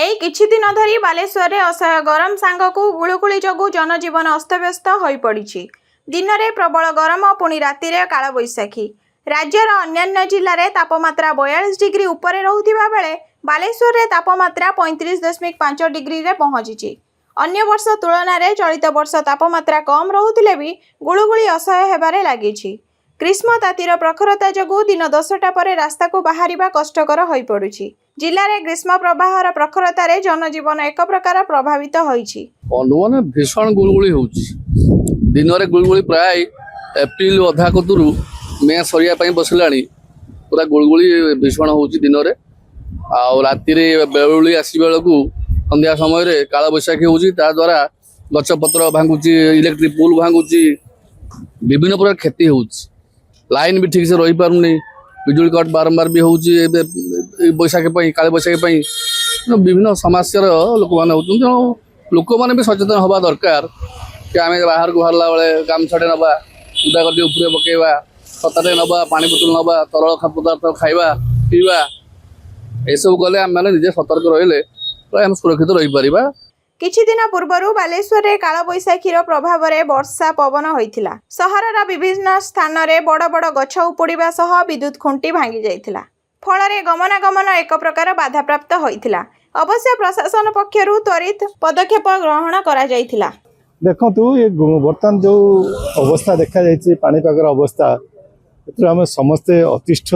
एई किछि दिन धरी बालेश्वर असह्य गरम सांगकु गुळुगुळी जोगु जनजीवन अस्तव्यस्त होई पड़िछि। दिन में प्रबल गरम पुणी रातिरे कालबैशाखी। राज्यर अन्यान्य जिले में तापमात्रा 42 डिग्री उपरे रहुथिबा बेले बालेश्वर में तापमात्रा 35.5 डिग्री रे पहुंची। अन्य वर्ष तुलन में चलित वर्ष तापमात्रा कम रहुथिले भी गुळुगुळी असह्य हेबारे लागिछि। ग्रीष्म तातीर प्रखरता जोगु दिन 10टा पर रास्ता को बाहरिबा कष्टकर होई पड़ुछि। जिले में ग्रीष्म प्रवाहर प्रखरतार जनजीवन एक प्रकार प्रभावित होइछि। अनुमान भीषण गुळगुळी होउछि। दिन में गुळगुळी प्राय एप्रिल अधा कतुरु मे सरिया पई बसलाणी पूरा गुळगुळी भीषण होउछि दिन में। आ राति रे बेळुली आसी बेलकु संध्या समय रे काला बैशाखी होउछि। ता द्वारा गछपत्र भांगुछि, इलेक्ट्रिक पोल भांगुछि, विभिन्न प्रकार क्षति होउछि। लाइन भी ठीक से रही पारुनी, बिजुली कट बारंबार भी होउछि। बैशाखी पई काला बैशाखी पई विभिन्न समस्या लोक माने होउछन। तेणु लोक माने भी सचेतन हवा दरकार कि आम बाहर को बाहरला बेले गामछाटे नवा, उदा गटी उपरे पकेवा, छताटे नवा, पानी बोतल नवा, तरल पदार्थ खाइबा पीवा, एसबू कले आम मैंने निजे सतर्क रहिले प्राय हम सुरक्षित रही परिबा। किछि दिन पूर्व बालेश्वर में कालबैशाखीर प्रभाव में वर्षा पवन होइथिला। सहरर विभिन्न स्थान में बड़ बड़ गछ उपुड़िबा सह विद्युत खुंटी भांगी जाइथिला। फल गमनागमन एक प्रकार बाधाप्राप्त होइथिला। अवश्य प्रशासन पक्षरु त्वरित पदक्षेप ग्रहण करा जाइथिला। देखु ये बर्तमान जो अवस्था देखा जाइए पाणीपागर अवस्था आम समस्ते अतिष्ठ।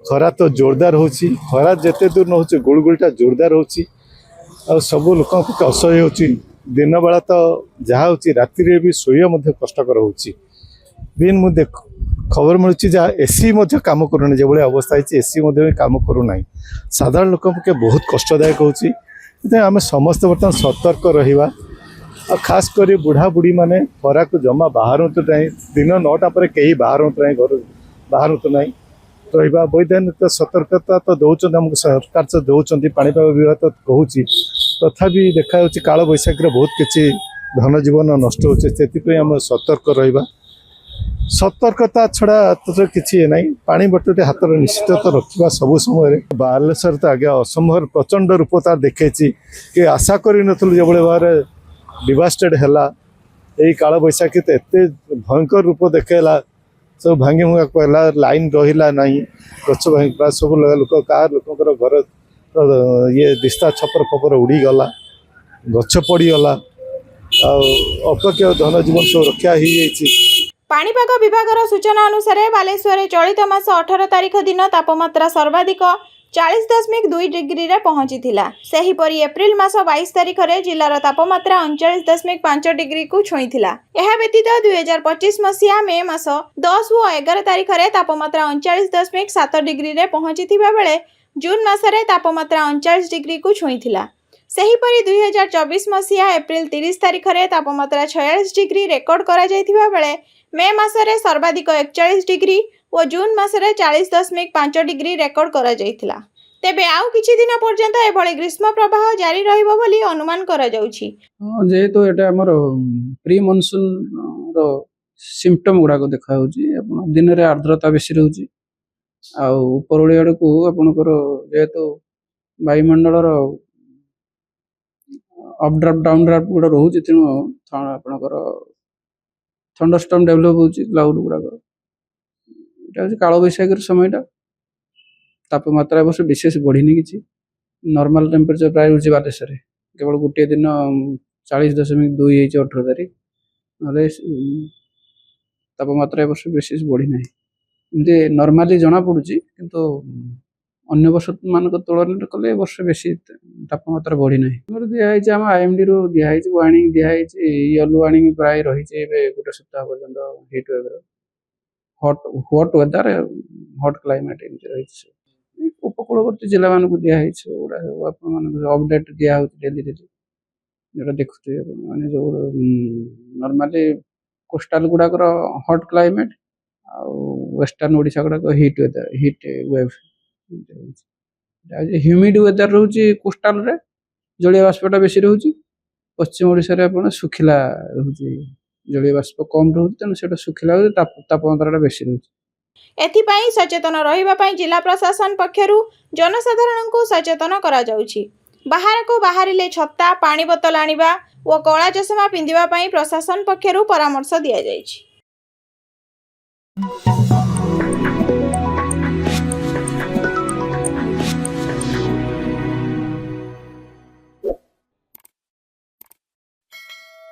खरा तो जोरदार होची, खरा जेते दूर न होची गुळगुळीटा जोरदार होची और सब लोक असह्य होची। दिन बेला तो जहाँ होची राति भी शोया मध्य कष्टकर होची। दिन मुझे खबर मिलूँ जहाँ एसी काम करूना जो अवस्था है एसी काम करूना। साधारण लोक बहुत कष्टदायक होची। आम समस्त बर्तमान सतर्क रहिबा। खास कर बुढ़ा बुढ़ी माने खरा को जमा बाहर ना। दिन 9टा पर कहीं बाहर ना, घर बाहर ना रहा। वैधानिक सतर्कता तो दौरान आमको सरकार तो दौरान, पाणीपाग विभाग तो कहूँ तथापि देखा काल बैशाखी बहुत किसी धन जीवन नष्ट होती। आम सतर्क रहा। सतर्कता छड़ा तो किसी ना। पानी बोतल हाथ निश्चित तो रखा सब समय। बालेश्वर तो आगे असंभव प्रचंड रूप तार देखे कि आशा कर जो भाव डिवास्टेड है यही काल बैशाखी तो एत भयंकर रूप देखला। सब भांगी भुंगा कहला, लाइन रहा ना, गच भांगी सब लोक कार लोकर घर ये दिस्ता छपर फपर उड़ीगला, गच पड़गला, अपेक्षा धन जीवन सब रक्षा हो जाए। पाणीपाग विभागर सूचना अनुसार बालेश्वर चलित मास 18 तारिख दिन तापमात्रा सर्वाधिक 40.2 डिग्री रे पहुंची थिला। सेहीपरि एप्रिल मास 22 तारिख रे जिलार तापमात्रा 39.5 डिग्री को छुई थिला। एहा व्यतीत 2025 मसिया मे मास 10 और 11 तारिख रे तापमात्रा 39.7 डिग्री रे पहुंची थिबा बेले जून मास रे तापमात्रा 39 डिग्री को छुई थिला। सेहीपरि 2024 मसिया एप्रिल 30 तारिख रे तापमात्रा 46 डिग्री रेकर्ड करा जायथिबा बेले मे मास रे सर्वाधिक 41 डिग्री और जून मासरे 40.5 डिग्री रेकर्ड करा जायथिला। तेबे आउ किछि दिन पर्यंत एभली ग्रीष्म प्रवाह जारी रहिबो बोली अनुमान करा जाउछि। जे तो एटा हमर प्री मॉनसून रो सिम्पटम गुडा को देखा होछि। अपन दिन रे आर्द्रता बेसी रहउछि आ उपरळी आड़ को आपनकर जे तो वायुमंडल रो अप ड्राफ्ट डाउन ड्राफ्ट गुडा रहउछि। तेनु आपनकर थंडरस्टॉर्म डेवलप होछि। क्लाउड गुडा काल बैशाखी समय तापमात्रा वर्ष विशेष बढ़ी कि नॉर्मल टेम्परेचर प्राय हो बालेश्वर केवल गोटे दिन 40.2 18 तारीख ना तापमात्रा वर्ष विशेष बढ़ी ना। एमती नॉर्मली जना पड़ुची किंतु अन्य वर्ष मान तुलन कले वर्ष बेसी तापमात्रा बढ़ी ना। दिखाई आम IMD रू दिखाई वार्निंग दिखाई येलो वार्निंग प्राय रही गोटे सप्ताह पर्यंत heat wave hot weather hot climate एमती रही। उपकूलवर्ती जिला मान को दिखाई अपडेट दिया डेली डेली जो देखुए मैंने जो नॉर्मली कोस्टाल गुड़ाकर हॉट क्लाइमेट वेस्टर्न ओडिशा गुड़ाक heat weather heat wave humid weather रोचे। कोस्टाल रे जलीय बाष्पटा बेसी रोचे। पश्चिम ओडिशा रे सुखिला रोचे, जलीय बाष्प कम रोचे। तेणु से सुखिला तापमात्रा बेसी रोचे। एथिपाई सचेतन रहिबा पाई जिला प्रशासन पक्षरु जनसाधारण को सचेतन करा जाउछि। ବାହାରକୁ ବାହାରିଲେ ଛତା, ପାଣି ବୋତଲ ଆଣିବା ଓ କଳା ଚଷମା ପିନ୍ଧିବା ପାଇଁ ପ୍ରଶାସନ ପକ୍ଷରୁ ପରାମର୍ଶ ଦିଆଯାଇଛି।